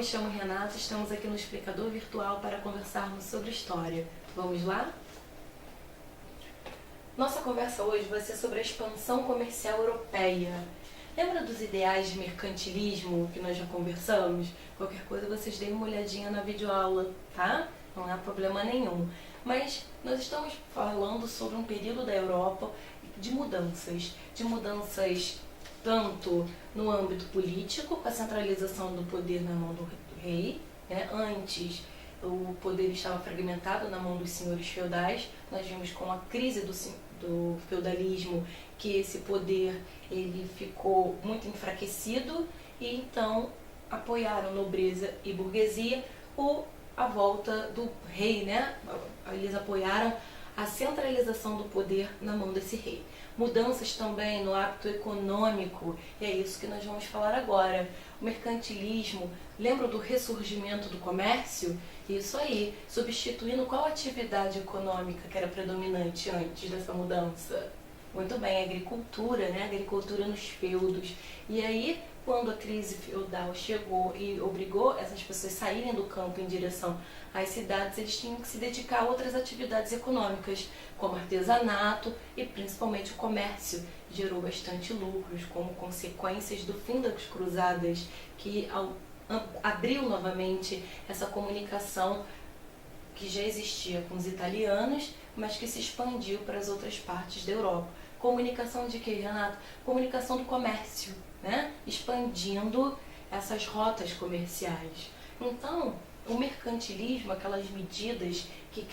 me chamo Renata, estamos aqui no Explicador Virtual para conversarmos sobre história. Vamos lá? Nossa conversa hoje vai ser sobre a expansão comercial europeia. Lembra dos ideais de mercantilismo que nós já conversamos? Qualquer coisa vocês deem uma olhadinha na videoaula, tá? Não há problema nenhum. Mas nós estamos falando sobre um período da Europa de mudanças tanto no âmbito político, com a centralização do poder na mão do rei, né? Antes o poder estava fragmentado na mão dos senhores feudais. Nós vimos com a crise do feudalismo que esse poder ele ficou muito enfraquecido e então apoiaram nobreza e burguesia a volta do rei, né? Eles apoiaram a centralização do poder na mão desse rei. Mudanças também no hábito econômico, e é isso que nós vamos falar agora. O mercantilismo, lembra do ressurgimento do comércio? Isso aí, substituindo qual atividade econômica que era predominante antes dessa mudança? Muito bem, a agricultura, né? A agricultura nos feudos. E aí, quando a crise feudal chegou e obrigou essas pessoas a saírem do campo em direção às cidades, eles tinham que se dedicar a outras atividades econômicas, como artesanato e principalmente o comércio. Gerou bastante lucros, como consequências do fim das cruzadas, que abriu novamente essa comunicação que já existia com os italianos, mas que se expandiu para as outras partes da Europa. Comunicação de quê, Renato? Comunicação do comércio, né? Expandindo essas rotas comerciais. Então, o mercantilismo, aquelas medidas que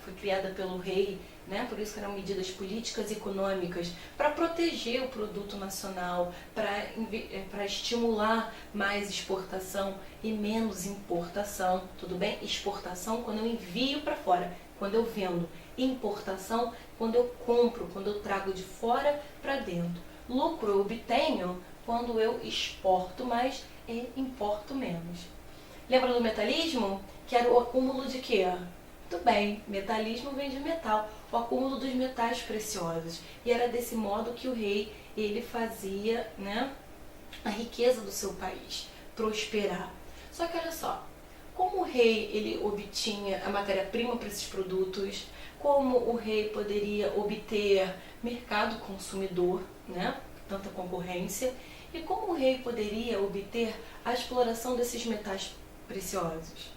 foi criada pelo rei, né? Por isso que eram medidas políticas e econômicas, para proteger o produto nacional, para estimular mais exportação e menos importação, tudo bem? Exportação quando eu envio para fora, quando eu vendo. Importação quando eu compro, quando eu trago de fora para dentro. Lucro eu obtenho quando eu exporto mais e importo menos. Lembra do metalismo? Que era o acúmulo de quê? Muito bem, metalismo vem de metal, o acúmulo dos metais preciosos. E era desse modo que o rei ele fazia, né, a riqueza do seu país prosperar. Só que olha só, como o rei ele obtinha a matéria-prima para esses produtos, como o rei poderia obter mercado consumidor, né, tanta concorrência, e como o rei poderia obter a exploração desses metais preciosos?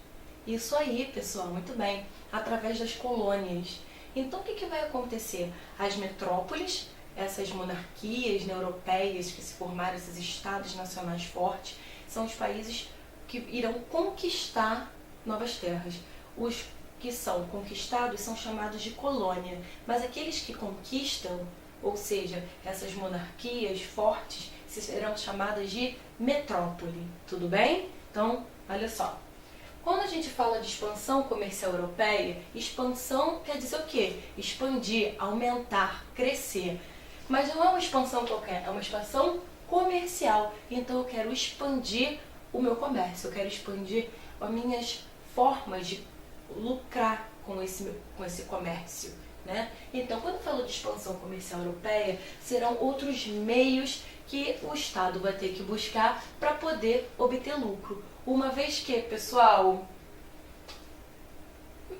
Isso aí, pessoal, muito bem, através das colônias. Então, o que vai acontecer? As metrópoles, essas monarquias, né, europeias que se formaram, esses estados nacionais fortes, são os países que irão conquistar novas terras. Os que são conquistados são chamados de colônia, mas aqueles que conquistam, ou seja, essas monarquias fortes, serão chamadas de metrópole. Tudo bem? Então, olha só. Quando a gente fala de expansão comercial europeia, expansão quer dizer o quê? Expandir, aumentar, crescer. Mas não é uma expansão qualquer, é uma expansão comercial. Então eu quero expandir o meu comércio, eu quero expandir as minhas formas de lucrar com esse comércio, né? Então, quando eu falo de expansão comercial europeia, serão outros meios que o Estado vai ter que buscar para poder obter lucro. Uma vez que, pessoal,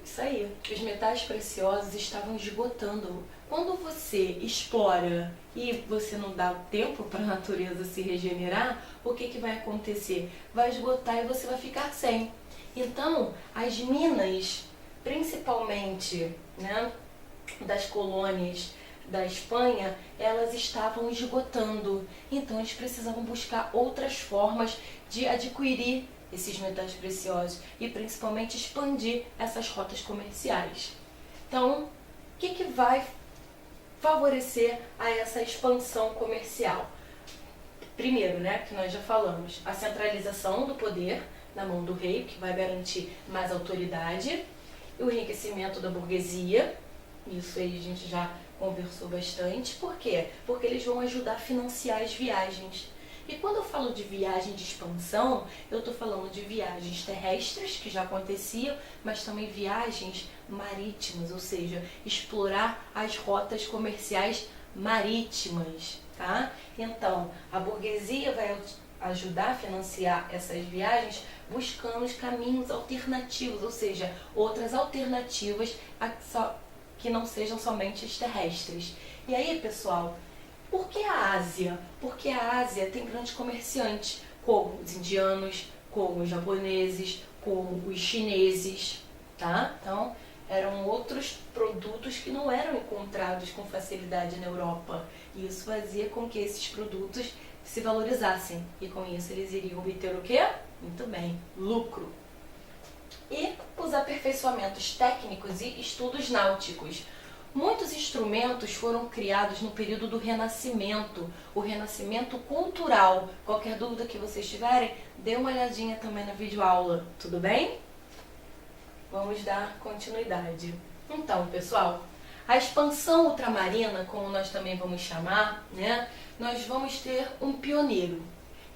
isso aí, os metais preciosos estavam esgotando. Quando você explora e você não dá tempo para a natureza se regenerar, o que vai acontecer? Vai esgotar e você vai ficar sem. Então, as minas, principalmente, né, das colônias da Espanha, elas estavam esgotando. Então, eles precisavam buscar outras formas de adquirir esses metais preciosos e principalmente expandir essas rotas comerciais. Então, o que vai favorecer a essa expansão comercial? Primeiro, né, que nós já falamos, a centralização do poder na mão do rei, que vai garantir mais autoridade, e o enriquecimento da burguesia. Isso aí a gente já conversou bastante. Por quê? Porque eles vão ajudar a financiar as viagens. E quando eu falo de viagem de expansão, eu estou falando de viagens terrestres, que já aconteciam, mas também viagens marítimas, ou seja, explorar as rotas comerciais marítimas, tá? Então, a burguesia vai ajudar a financiar essas viagens buscando os caminhos alternativos, ou seja, outras alternativas que não sejam somente as terrestres. E aí, pessoal, por que a Ásia? Porque a Ásia tem grandes comerciantes, como os indianos, como os japoneses, como os chineses, tá? Então, eram outros produtos que não eram encontrados com facilidade na Europa. E isso fazia com que esses produtos se valorizassem. E com isso eles iriam obter o quê? Muito bem, lucro. E os aperfeiçoamentos técnicos e estudos náuticos. Muitos instrumentos foram criados no período do Renascimento, o Renascimento cultural. Qualquer dúvida que vocês tiverem, dê uma olhadinha também na videoaula, tudo bem? Vamos dar continuidade. Então, pessoal, a expansão ultramarina, como nós também vamos chamar, né? Nós vamos ter um pioneiro,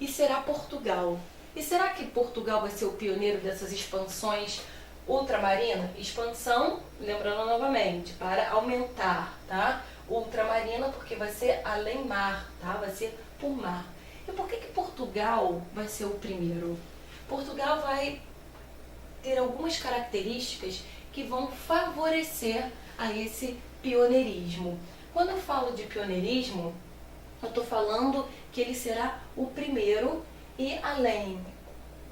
e será Portugal. E será que Portugal vai ser o pioneiro dessas expansões ultramarina? Expansão, lembrando novamente, para aumentar, tá? Ultramarina, porque vai ser além mar, tá? Vai ser por mar. E por que Portugal vai ser o primeiro? Portugal vai ter algumas características que vão favorecer a esse pioneirismo. Quando eu falo de pioneirismo, eu estou falando que ele será o primeiro e, além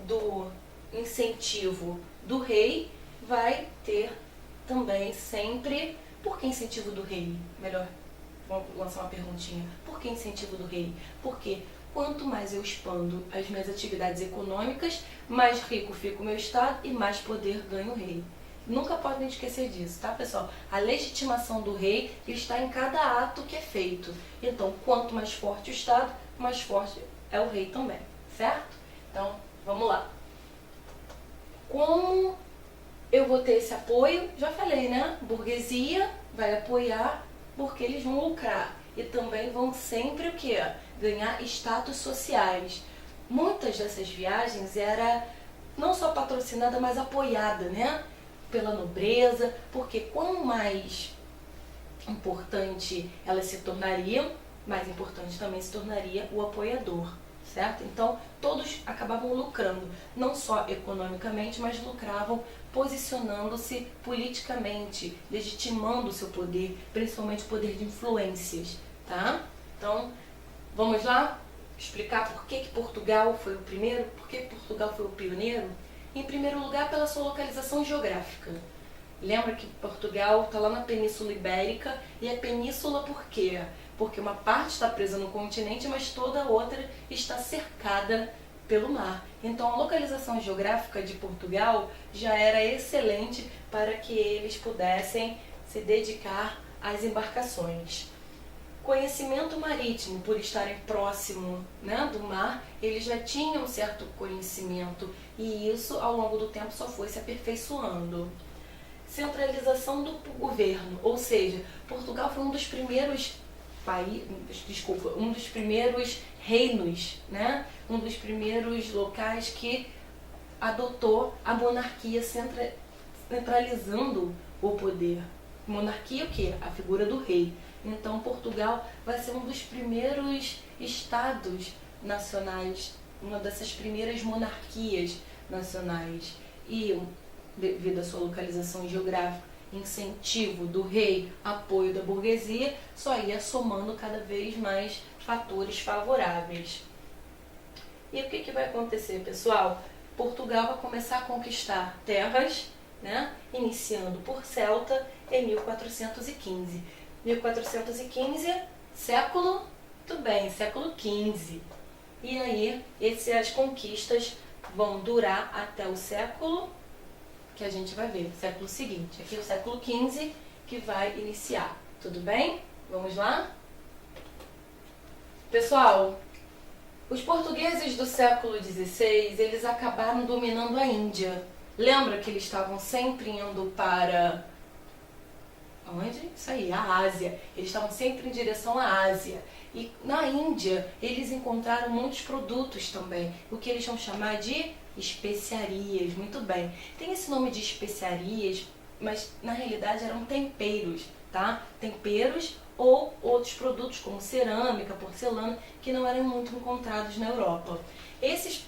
do incentivo do rei, vai ter também sempre... Por que incentivo do rei? Melhor, vamos lançar uma perguntinha. Por que incentivo do rei? Porque quanto mais eu expando as minhas atividades econômicas, mais rico fica o meu Estado e mais poder ganha o rei. Nunca podem esquecer disso, tá, pessoal? A legitimação do rei está em cada ato que é feito. Então, quanto mais forte o Estado, mais forte é o rei também, certo? Então, vamos lá. Como eu vou ter esse apoio? Já falei, né? Burguesia vai apoiar porque eles vão lucrar. E também vão sempre o quê? Ganhar status sociais. Muitas dessas viagens era não só patrocinada, mas apoiada, né? Pela nobreza, porque quanto mais importante elas se tornariam, mais importante também se tornaria o apoiador, certo? Então, todos acabavam lucrando, não só economicamente, mas lucravam posicionando-se politicamente, legitimando o seu poder, principalmente o poder de influências, tá? Então, vamos lá explicar por que Portugal foi o primeiro, por que Portugal foi o pioneiro? Em primeiro lugar, pela sua localização geográfica. Lembra que Portugal está lá na Península Ibérica, e é península por quê? Porque uma parte está presa no continente, mas toda a outra está cercada pelo mar. Então a localização geográfica de Portugal já era excelente para que eles pudessem se dedicar às embarcações. Conhecimento marítimo, por estarem próximo, né, do mar, eles já tinham um certo conhecimento e isso ao longo do tempo só foi se aperfeiçoando. Centralização do governo, ou seja, Portugal foi um dos primeiros um dos primeiros reinos, né? Um dos primeiros locais que adotou a monarquia centralizando o poder. Monarquia o quê? A figura do rei. Então Portugal vai ser um dos primeiros estados nacionais, uma dessas primeiras monarquias nacionais. E devido à sua localização geográfica, incentivo do rei, apoio da burguesia, só ia somando cada vez mais fatores favoráveis. E o que vai acontecer, pessoal? Portugal vai começar a conquistar terras, né? Iniciando por Celta em 1415. 1415, século, tudo bem, século XV. E aí, as conquistas vão durar até o século que a gente vai ver, século seguinte. Aqui é o século XV que vai iniciar. Tudo bem? Vamos lá? Pessoal, os portugueses do século XVI, eles acabaram dominando a Índia. Lembra que eles estavam sempre indo para... Onde? Isso aí, a Ásia. Eles estavam sempre em direção à Ásia. E na Índia, eles encontraram muitos produtos também, o que eles vão chamar de especiarias. Muito bem. Tem esse nome de especiarias, mas na realidade eram temperos, tá? Temperos ou outros produtos como cerâmica, porcelana, que não eram muito encontrados na Europa. Esses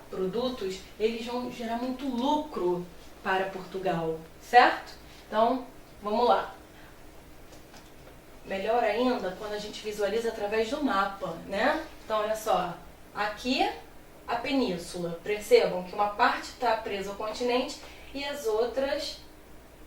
produtos, eles vão gerar muito lucro para Portugal, certo? Então, vamos lá. Melhor ainda quando a gente visualiza através do mapa, né? Então, olha só, aqui a península. Percebam que uma parte está presa ao continente e as outras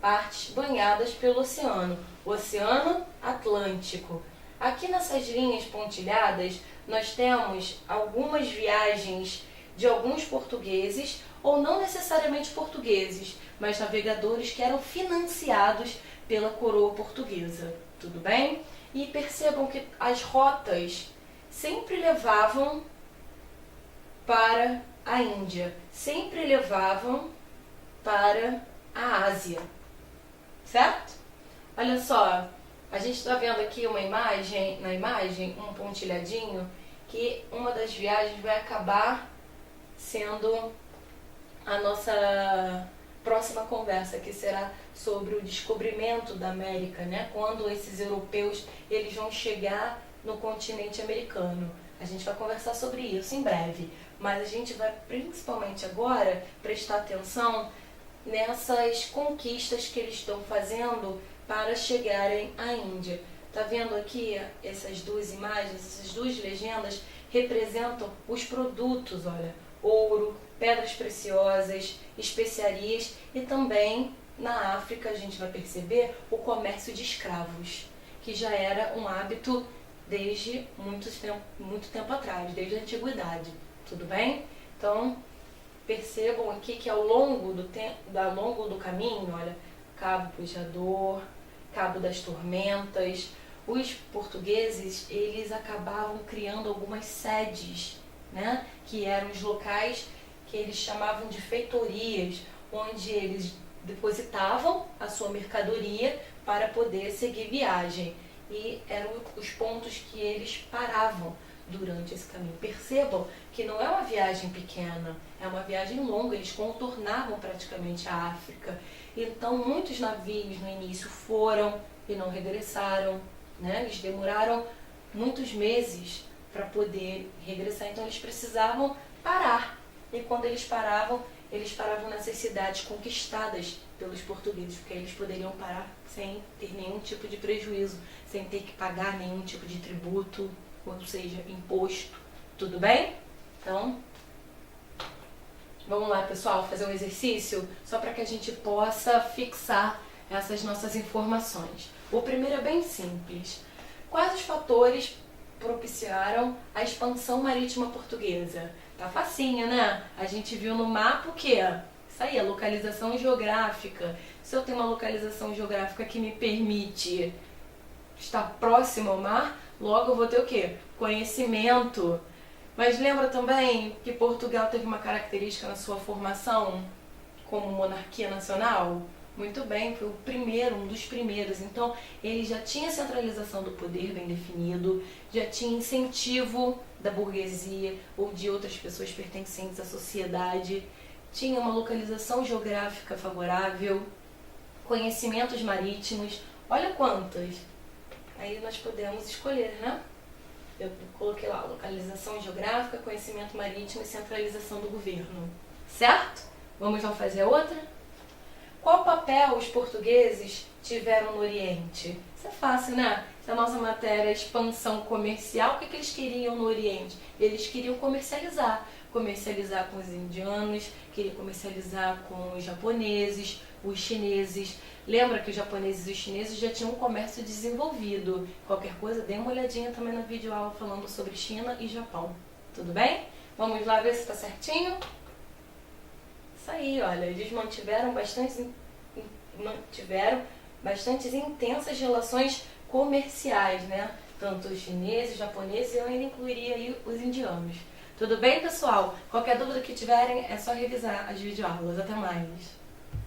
partes banhadas pelo oceano. O Oceano Atlântico. Aqui nessas linhas pontilhadas, nós temos algumas viagens de alguns portugueses, ou não necessariamente portugueses, mas navegadores que eram financiados pela coroa portuguesa. Tudo bem? E percebam que as rotas sempre levavam para a Índia, sempre levavam para a Ásia, certo? Olha só, a gente está vendo aqui uma imagem, na imagem, um pontilhadinho, que uma das viagens vai acabar sendo a nossa próxima conversa, que será sobre o descobrimento da América, né? Quando esses europeus eles vão chegar no continente americano. A gente vai conversar sobre isso em breve, mas a gente vai principalmente agora prestar atenção nessas conquistas que eles estão fazendo para chegarem à Índia. Tá vendo aqui essas duas imagens, essas duas legendas representam os produtos, olha, ouro, pedras preciosas, especiarias e também na África a gente vai perceber o comércio de escravos, que já era um hábito desde muito tempo atrás, desde a antiguidade, tudo bem? Então, percebam aqui que ao longo do caminho, olha, Cabo Pujador, Cabo das Tormentas, os portugueses, eles acabavam criando algumas sedes, né, que eram os locais que eles chamavam de feitorias, onde eles depositavam a sua mercadoria para poder seguir viagem. E eram os pontos que eles paravam durante esse caminho. Percebam que não é uma viagem pequena, é uma viagem longa, eles contornavam praticamente a África. Então muitos navios no início foram e não regressaram, né? Eles demoraram muitos meses para poder regressar, então eles precisavam parar. E quando eles paravam nessas cidades conquistadas pelos portugueses, porque eles poderiam parar sem ter nenhum tipo de prejuízo, sem ter que pagar nenhum tipo de tributo, ou seja, imposto. Tudo bem? Então, vamos lá, pessoal, fazer um exercício só para que a gente possa fixar essas nossas informações. O primeiro é bem simples. Quais os fatores propiciaram a expansão marítima portuguesa? Tá facinho, né? A gente viu no mapa o quê? Isso aí, a localização geográfica. Se eu tenho uma localização geográfica que me permite estar próximo ao mar, logo eu vou ter o quê? Conhecimento. Mas lembra também que Portugal teve uma característica na sua formação como monarquia nacional? Muito bem, foi o primeiro, um dos primeiros. Então, ele já tinha centralização do poder bem definido, já tinha incentivo da burguesia ou de outras pessoas pertencentes à sociedade, tinha uma localização geográfica favorável, conhecimentos marítimos. Olha quantas! Aí nós podemos escolher, né? Eu coloquei lá, localização geográfica, conhecimento marítimo e centralização do governo. Certo? Vamos lá fazer outra? Qual papel os portugueses tiveram no Oriente? Isso é fácil, né? Se a nossa matéria é expansão comercial, o que eles queriam no Oriente? Eles queriam comercializar. Comercializar com os indianos, queriam comercializar com os japoneses, os chineses. Lembra que os japoneses e os chineses já tinham um comércio desenvolvido. Qualquer coisa, dê uma olhadinha também na videoaula falando sobre China e Japão. Tudo bem? Vamos lá ver se está certinho? Isso aí, olha, eles mantiveram bastantes intensas relações comerciais, né? Tanto os chineses, japoneses, e eu ainda incluiria aí os indianos. Tudo bem, pessoal? Qualquer dúvida que tiverem, é só revisar as videoaulas. Até mais!